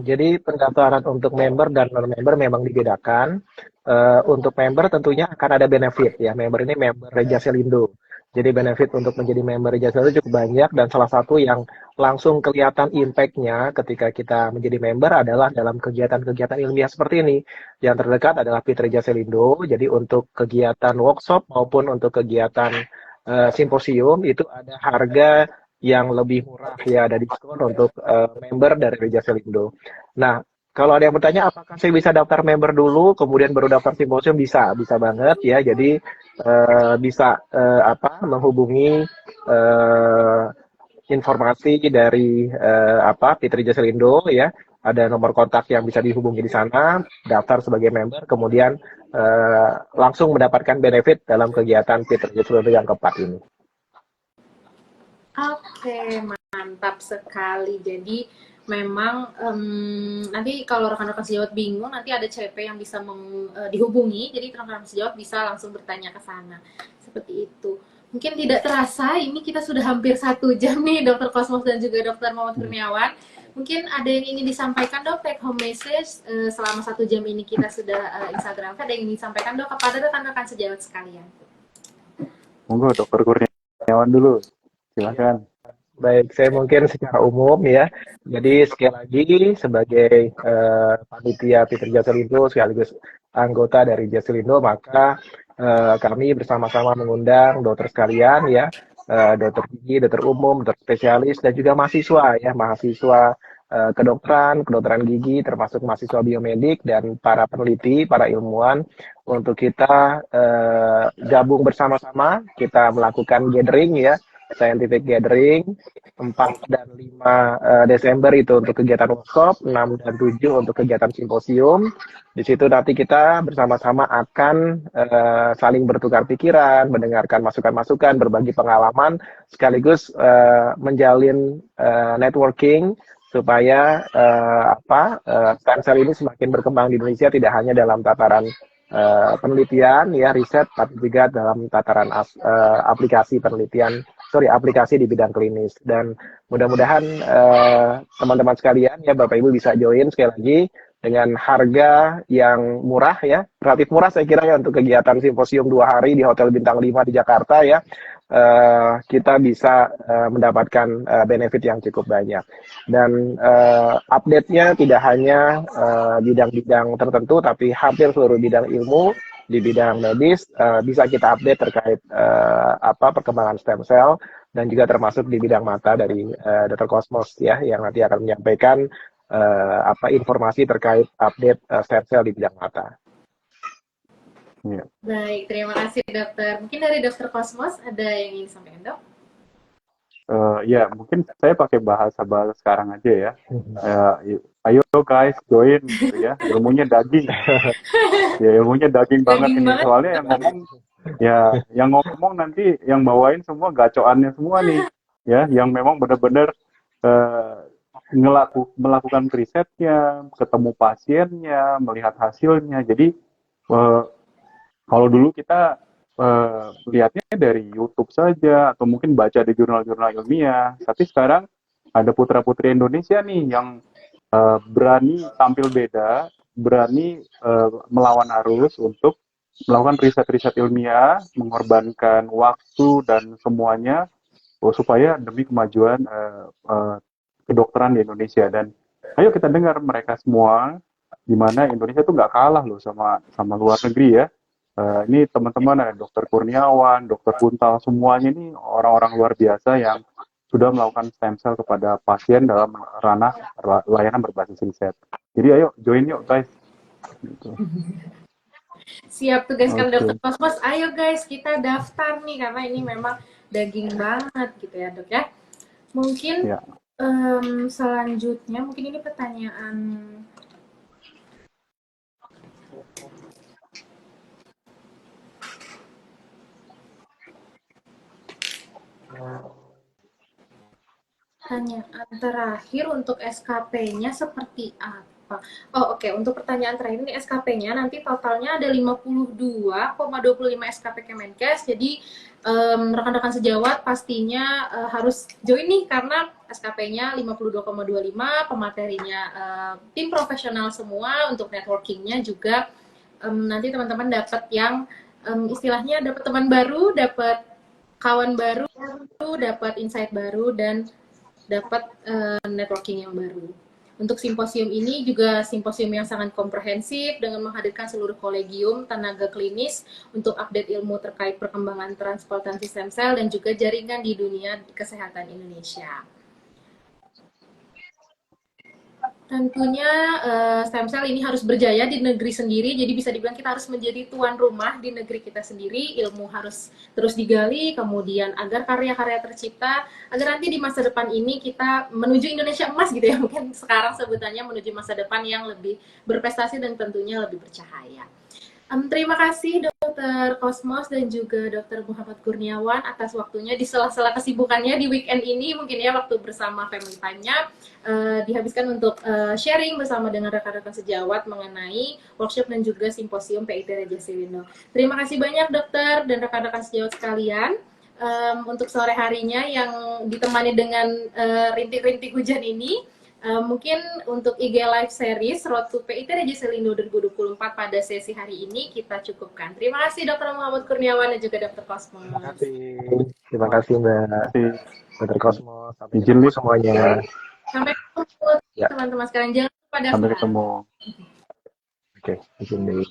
Jadi pendaftaran untuk member dan non-member memang dibedakan. Untuk member tentunya akan ada benefit ya. Member ini member Reja Selindo. Jadi benefit untuk menjadi member Reja Selindo cukup banyak, dan salah satu yang langsung kelihatan impact-nya ketika kita menjadi member adalah dalam kegiatan-kegiatan ilmiah seperti ini. Yang terdekat adalah PIT Reja Selindo. Jadi untuk kegiatan workshop maupun untuk kegiatan simposium itu ada harga yang lebih murah ya, ada diskon untuk member dari Reja Selindo. Nah, kalau ada yang bertanya apakah saya bisa daftar member dulu kemudian baru daftar simposium, bisa banget ya. Jadi bisa menghubungi informasi dari Fitri Jaselindo ya. Ada nomor kontak yang bisa dihubungi di sana, daftar sebagai member, kemudian langsung mendapatkan benefit dalam kegiatan Fitri Jaselindo yang keempat ini. Oke, mantap sekali. Jadi memang nanti kalau rekan-rekan sejawat bingung, nanti ada CP yang bisa dihubungi. Jadi rekan-rekan sejawat bisa langsung bertanya ke sana. Seperti itu. Mungkin tidak terasa, ini kita sudah hampir 1 jam nih, Dokter Cosmos dan juga Dokter Muhammad Kurniawan. Mungkin ada yang ingin disampaikan dok, take home message selama 1 jam ini kita sudah Instagram. Ada yang ingin disampaikan dok kepada rekan-rekan sejawat sekalian? Monggo Dokter Kurniawan dulu. Silakan. Baik, saya mungkin secara umum ya. Jadi sekali lagi sebagai panitia Fitri Jaselindo sekaligus anggota dari Jaselindo, maka kami bersama-sama mengundang dokter sekalian ya, dokter gigi, dokter umum, dokter spesialis, dan juga mahasiswa ya, mahasiswa kedokteran gigi, termasuk mahasiswa biomedik dan para peneliti, para ilmuwan, untuk kita gabung bersama-sama, kita melakukan gathering ya, Scientific Gathering, 4 dan 5 Desember itu untuk kegiatan workshop, 6 dan 7 untuk kegiatan simposium. Di situ nanti kita bersama-sama akan saling bertukar pikiran, mendengarkan masukan-masukan, berbagi pengalaman, sekaligus menjalin networking supaya stem cell ini semakin berkembang di Indonesia, tidak hanya dalam tataran penelitian ya riset, tapi juga dalam tataran aplikasi penelitian, aplikasi di bidang klinis. Dan mudah-mudahan teman-teman sekalian ya, Bapak Ibu bisa join sekali lagi dengan harga yang murah ya, relatif murah saya kira ya, untuk kegiatan simposium 2 hari di Hotel Bintang 5 di Jakarta ya. Kita bisa mendapatkan benefit yang cukup banyak. Dan update-nya tidak hanya bidang-bidang tertentu, tapi hampir seluruh bidang ilmu di bidang medis bisa kita update terkait perkembangan stem cell, dan juga termasuk di bidang mata dari Dr. Cosmos ya, yang nanti akan menyampaikan informasi terkait update stem cell di bidang mata. Iya. Baik, terima kasih dokter. Mungkin dari Dokter Cosmos ada yang ingin disampaikan, dok? Ya, mungkin saya pakai bahasa sekarang aja ya. Ayo guys, join gitu ya. Ilmunya daging. Ya, ilmunya daging banget Daging ini. banget. Soalnya yang ngomong nanti yang bawain semua gacoannya semua nih. Ya, yang memang benar-benar melakukan risetnya, ketemu pasiennya, melihat hasilnya. Jadi kalau dulu kita lihatnya dari YouTube saja atau mungkin baca di jurnal-jurnal ilmiah, tapi sekarang ada putra-putri Indonesia nih yang berani tampil beda, berani melawan arus untuk melakukan riset-riset ilmiah, mengorbankan waktu dan semuanya supaya demi kemajuan kedokteran di Indonesia. Dan ayo kita dengar mereka semua, di mana Indonesia tuh nggak kalah loh sama luar negeri ya. Ini teman-teman ada Dokter Kurniawan, Dokter Kuntal, semuanya ini orang-orang luar biasa yang sudah melakukan stem cell kepada pasien dalam ranah layanan berbasis riset. Jadi ayo join yuk guys. Gitu. Siap tugaskan Dokter Cosmos. Ayo guys, kita daftar nih karena ini memang daging banget gitu ya dok ya. Mungkin selanjutnya mungkin ini pertanyaan terakhir untuk SKP-nya seperti apa? Oh oke. Untuk pertanyaan terakhir ini SKP-nya nanti totalnya ada 52,25 SKP Kemenkes. Jadi rekan-rekan sejawat pastinya harus join nih karena SKP-nya 52,25, pematerinya tim profesional semua, untuk networking-nya juga nanti teman-teman dapat yang istilahnya dapat teman baru, dapat kawan baru, dapat insight baru, dan dapat networking yang baru. Untuk simposium ini juga simposium yang sangat komprehensif dengan menghadirkan seluruh kolegium tenaga klinis untuk update ilmu terkait perkembangan transplantasi stem cell dan juga jaringan di dunia kesehatan Indonesia. Tentunya stem cell ini harus berjaya di negeri sendiri, jadi bisa dibilang kita harus menjadi tuan rumah di negeri kita sendiri, ilmu harus terus digali, kemudian agar karya-karya tercipta, agar nanti di masa depan ini kita menuju Indonesia emas gitu ya, mungkin sekarang sebutannya menuju masa depan yang lebih berprestasi dan tentunya lebih bercahaya. Terima kasih Dokter Cosmos dan juga Dokter Muhammad Kurniawan atas waktunya di sela-sela kesibukannya di weekend ini, mungkin ya waktu bersama family time-nya dihabiskan untuk sharing bersama dengan rekan-rekan sejawat mengenai workshop dan juga simposium PIT Raja Selindo. Terima kasih banyak dokter dan rekan-rekan sejawat sekalian untuk sore harinya yang ditemani dengan rintik-rintik hujan ini. Mungkin untuk IG Live Series Road to PIT Raja Selindo 2024 pada sesi hari ini kita cukupkan. Terima kasih Dr. Muhammad Kurniawan dan juga Dr. Cosmos. Terima kasih Mbak Dr. Cosmos. Sampai ketemu semuanya. Sampai ketemu teman-teman sekalian. Jangan lupa daftar. Sampai ketemu. Oke, izin dulu.